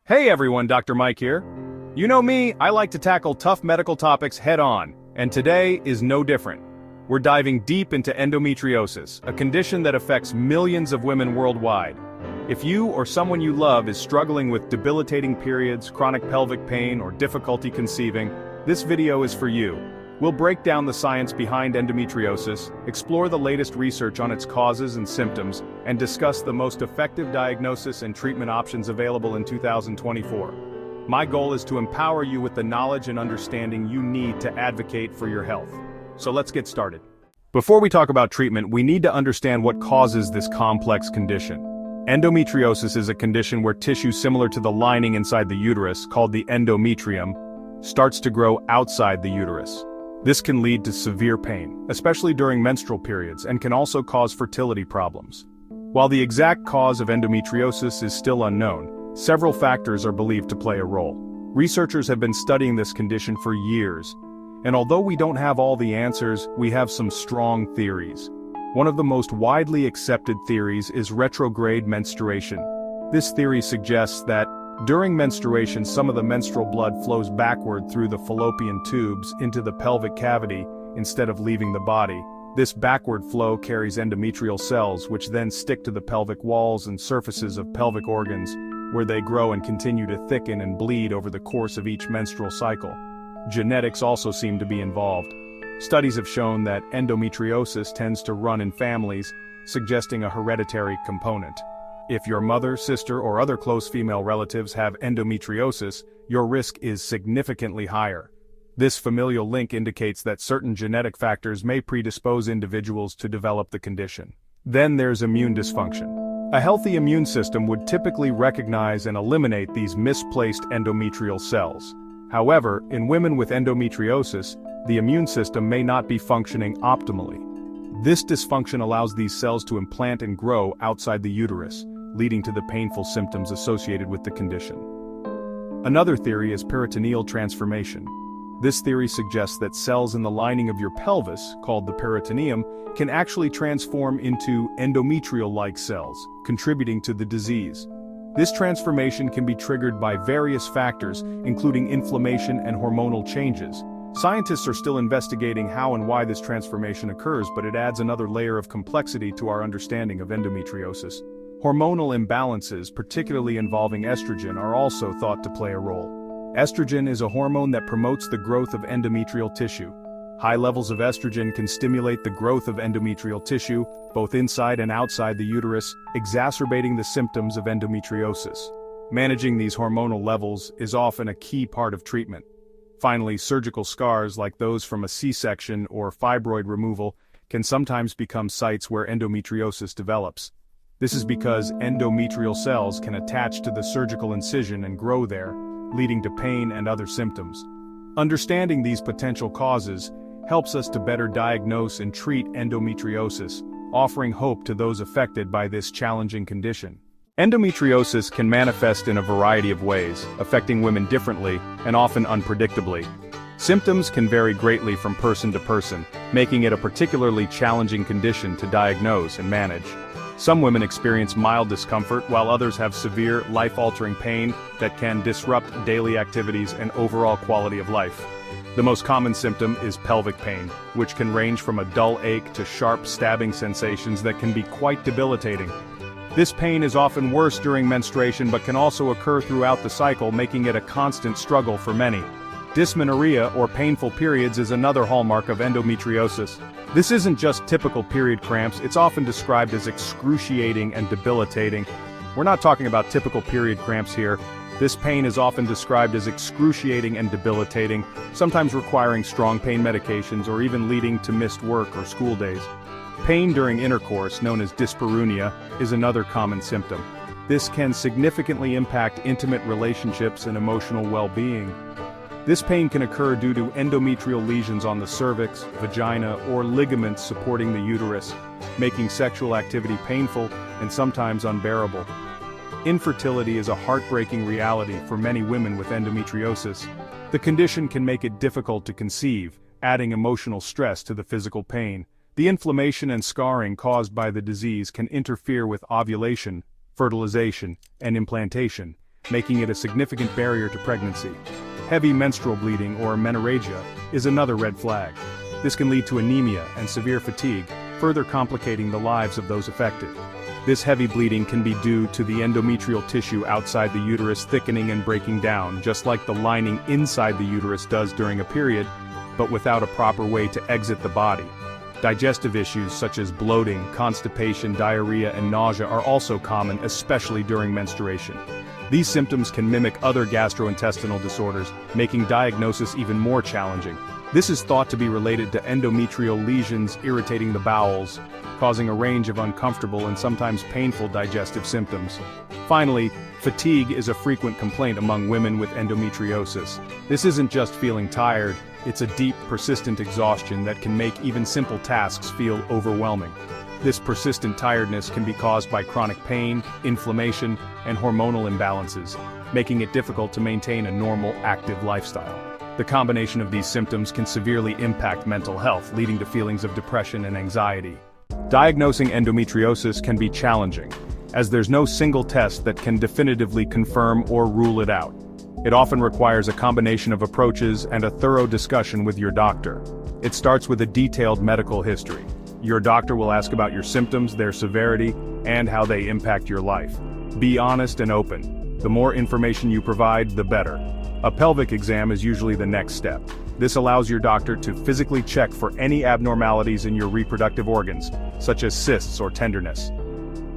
Hey everyone, Dr. Mike here. You know me, I like to tackle tough medical topics head-on, and today is no different. We're diving deep into endometriosis, a condition that affects millions of women worldwide. If you or someone you love is struggling with debilitating periods, chronic pelvic pain, or difficulty conceiving, this video is for you. We'll break down the science behind endometriosis, explore the latest research on its causes and symptoms, and discuss the most effective diagnosis and treatment options available in 2024. My goal is to empower you with the knowledge and understanding you need to advocate for your health. So let's get started. Before we talk about treatment, we need to understand what causes this complex condition. Endometriosis is a condition where tissue similar to the lining inside the uterus, called the endometrium, starts to grow outside the uterus. This can lead to severe pain, especially during menstrual periods, and can also cause fertility problems. While the exact cause of endometriosis is still unknown, several factors are believed to play a role. Researchers have been studying this condition for years, and although we don't have all the answers, we have some strong theories. One of the most widely accepted theories is retrograde menstruation. This theory suggests that during menstruation, some of the menstrual blood flows backward through the fallopian tubes into the pelvic cavity instead of leaving the body. This backward flow carries endometrial cells, which then stick to the pelvic walls and surfaces of pelvic organs, where they grow and continue to thicken and bleed over the course of each menstrual cycle. Genetics also seem to be involved. Studies have shown that endometriosis tends to run in families, suggesting a hereditary component. If your mother, sister, or other close female relatives have endometriosis, your risk is significantly higher. This familial link indicates that certain genetic factors may predispose individuals to develop the condition. Then there's immune dysfunction. A healthy immune system would typically recognize and eliminate these misplaced endometrial cells. However, in women with endometriosis, the immune system may not be functioning optimally. This dysfunction allows these cells to implant and grow outside the uterus, leading to the painful symptoms associated with the condition. Another theory is peritoneal transformation. This theory suggests that cells in the lining of your pelvis, called the peritoneum, can actually transform into endometrial-like cells, contributing to the disease. This transformation can be triggered by various factors, including inflammation and hormonal changes. Scientists are still investigating how and why this transformation occurs, but it adds another layer of complexity to our understanding of endometriosis. Hormonal imbalances, particularly involving estrogen, are also thought to play a role. Estrogen is a hormone that promotes the growth of endometrial tissue. High levels of estrogen can stimulate the growth of endometrial tissue, both inside and outside the uterus, exacerbating the symptoms of endometriosis. Managing these hormonal levels is often a key part of treatment. Finally, surgical scars like those from a C-section or fibroid removal can sometimes become sites where endometriosis develops. This is because endometrial cells can attach to the surgical incision and grow there, leading to pain and other symptoms. Understanding these potential causes helps us to better diagnose and treat endometriosis, offering hope to those affected by this challenging condition. Endometriosis can manifest in a variety of ways, affecting women differently and often unpredictably. Symptoms can vary greatly from person to person, making it a particularly challenging condition to diagnose and manage. Some women experience mild discomfort, while others have severe, life-altering pain that can disrupt daily activities and overall quality of life. The most common symptom is pelvic pain, which can range from a dull ache to sharp stabbing sensations that can be quite debilitating. This pain is often worse during menstruation but can also occur throughout the cycle, making it a constant struggle for many. Dysmenorrhea, or painful periods, is another hallmark of endometriosis. This isn't just typical period cramps, it's often described as excruciating and debilitating. We're not talking about typical period cramps here. This pain is often described as excruciating and debilitating, sometimes requiring strong pain medications or even leading to missed work or school days. Pain during intercourse, known as dyspareunia, is another common symptom. This can significantly impact intimate relationships and emotional well-being. This pain can occur due to endometrial lesions on the cervix, vagina, or ligaments supporting the uterus, making sexual activity painful and sometimes unbearable. Infertility is a heartbreaking reality for many women with endometriosis. The condition can make it difficult to conceive, adding emotional stress to the physical pain. The inflammation and scarring caused by the disease can interfere with ovulation, fertilization, and implantation, making it a significant barrier to pregnancy. Heavy menstrual bleeding or menorrhagia is another red flag. This can lead to anemia and severe fatigue, further complicating the lives of those affected. This heavy bleeding can be due to the endometrial tissue outside the uterus thickening and breaking down, just like the lining inside the uterus does during a period, but without a proper way to exit the body. Digestive issues such as bloating, constipation, diarrhea, and nausea are also common, especially during menstruation. These symptoms can mimic other gastrointestinal disorders, making diagnosis even more challenging. This is thought to be related to endometrial lesions irritating the bowels, causing a range of uncomfortable and sometimes painful digestive symptoms. Finally, fatigue is a frequent complaint among women with endometriosis. This isn't just feeling tired, it's a deep, persistent exhaustion that can make even simple tasks feel overwhelming. This persistent tiredness can be caused by chronic pain, inflammation, and hormonal imbalances, making it difficult to maintain a normal, active lifestyle. The combination of these symptoms can severely impact mental health, leading to feelings of depression and anxiety. Diagnosing endometriosis can be challenging, as there's no single test that can definitively confirm or rule it out. It often requires a combination of approaches and a thorough discussion with your doctor. It starts with a detailed medical history. Your doctor will ask about your symptoms, their severity, and how they impact your life. Be honest and open. The more information you provide, the better. A pelvic exam is usually the next step. This allows your doctor to physically check for any abnormalities in your reproductive organs, such as cysts or tenderness.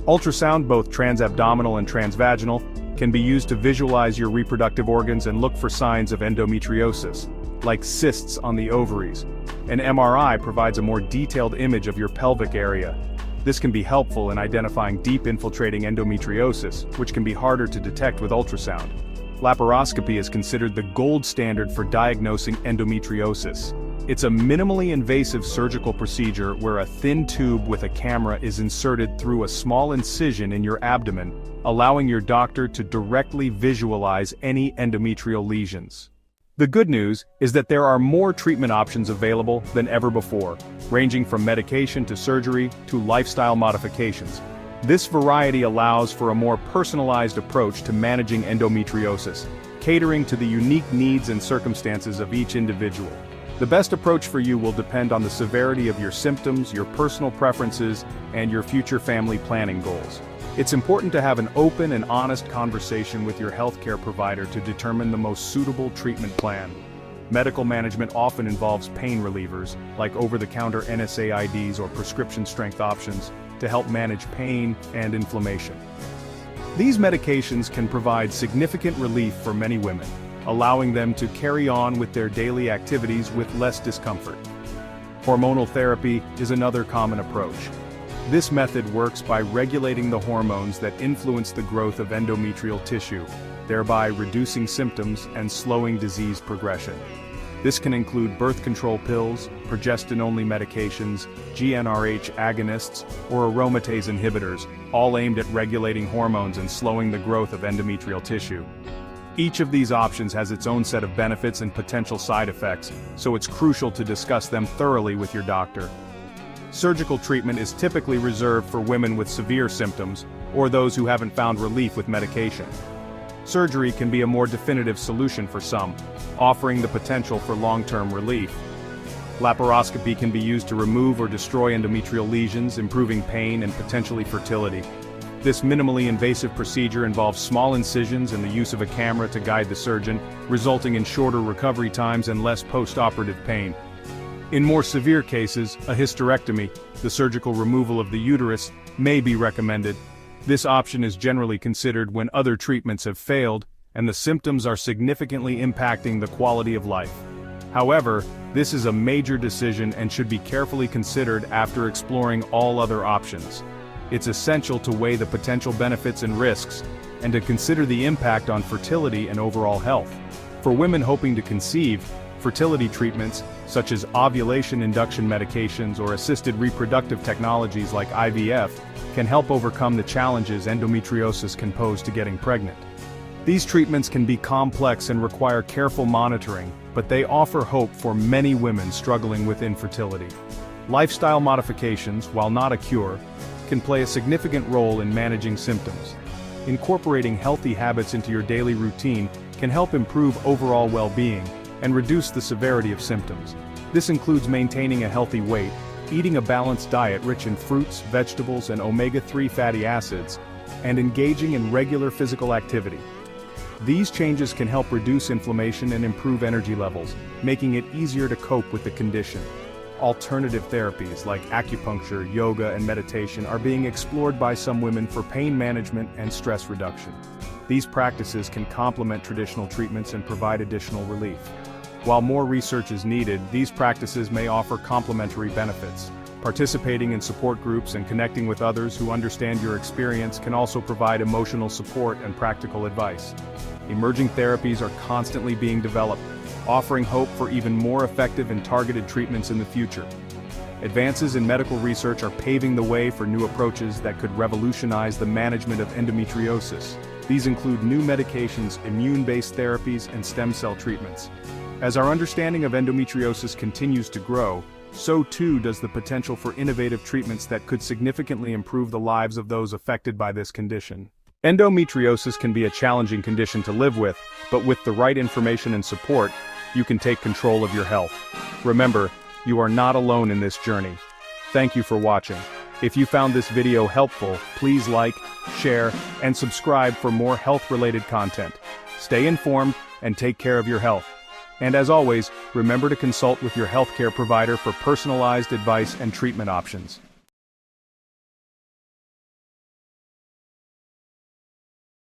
Ultrasound, both transabdominal and transvaginal, can be used to visualize your reproductive organs and look for signs of endometriosis, like cysts on the ovaries. An MRI provides a more detailed image of your pelvic area. This can be helpful in identifying deep infiltrating endometriosis, which can be harder to detect with ultrasound. Laparoscopy is considered the gold standard for diagnosing endometriosis. It's a minimally invasive surgical procedure where a thin tube with a camera is inserted through a small incision in your abdomen, allowing your doctor to directly visualize any endometrial lesions. The good news is that there are more treatment options available than ever before, ranging from medication to surgery to lifestyle modifications. This variety allows for a more personalized approach to managing endometriosis, catering to the unique needs and circumstances of each individual. The best approach for you will depend on the severity of your symptoms, your personal preferences, and your future family planning goals. It's important to have an open and honest conversation with your healthcare provider to determine the most suitable treatment plan. Medical management often involves pain relievers, like over-the-counter NSAIDs or prescription-strength options, to help manage pain and inflammation. These medications can provide significant relief for many women, allowing them to carry on with their daily activities with less discomfort. Hormonal therapy is another common approach. This method works by regulating the hormones that influence the growth of endometrial tissue, thereby reducing symptoms and slowing disease progression. This can include birth control pills, progestin-only medications, GnRH agonists, or aromatase inhibitors, all aimed at regulating hormones and slowing the growth of endometrial tissue. Each of these options has its own set of benefits and potential side effects, so it's crucial to discuss them thoroughly with your doctor. Surgical treatment is typically reserved for women with severe symptoms, or those who haven't found relief with medication. Surgery can be a more definitive solution for some, offering the potential for long-term relief. Laparoscopy can be used to remove or destroy endometrial lesions, improving pain and potentially fertility. This minimally invasive procedure involves small incisions and the use of a camera to guide the surgeon, resulting in shorter recovery times and less post-operative pain. In more severe cases, a hysterectomy, the surgical removal of the uterus, may be recommended. This option is generally considered when other treatments have failed, and the symptoms are significantly impacting the quality of life. However, this is a major decision and should be carefully considered after exploring all other options. It's essential to weigh the potential benefits and risks, and to consider the impact on fertility and overall health. For women hoping to conceive, fertility treatments, such as ovulation induction medications or assisted reproductive technologies like IVF, can help overcome the challenges endometriosis can pose to getting pregnant. These treatments can be complex and require careful monitoring, but they offer hope for many women struggling with infertility. Lifestyle modifications, while not a cure, can play a significant role in managing symptoms. Incorporating healthy habits into your daily routine can help improve overall well-being and reduce the severity of symptoms. This includes maintaining a healthy weight, eating a balanced diet rich in fruits, vegetables, and omega-3 fatty acids, and engaging in regular physical activity. These changes can help reduce inflammation and improve energy levels, making it easier to cope with the condition. Alternative therapies like acupuncture, yoga, and meditation are being explored by some women for pain management and stress reduction. These practices can complement traditional treatments and provide additional relief. While more research is needed, these practices may offer complementary benefits. Participating in support groups and connecting with others who understand your experience can also provide emotional support and practical advice. Emerging therapies are constantly being developed, offering hope for even more effective and targeted treatments in the future. Advances in medical research are paving the way for new approaches that could revolutionize the management of endometriosis. These include new medications, immune-based therapies, and stem cell treatments. As our understanding of endometriosis continues to grow, so too does the potential for innovative treatments that could significantly improve the lives of those affected by this condition. Endometriosis can be a challenging condition to live with, but with the right information and support, you can take control of your health. Remember, you are not alone in this journey. Thank you for watching. If you found this video helpful, please like, share, and subscribe for more health-related content. Stay informed and take care of your health. And as always, remember to consult with your healthcare provider for personalized advice and treatment options.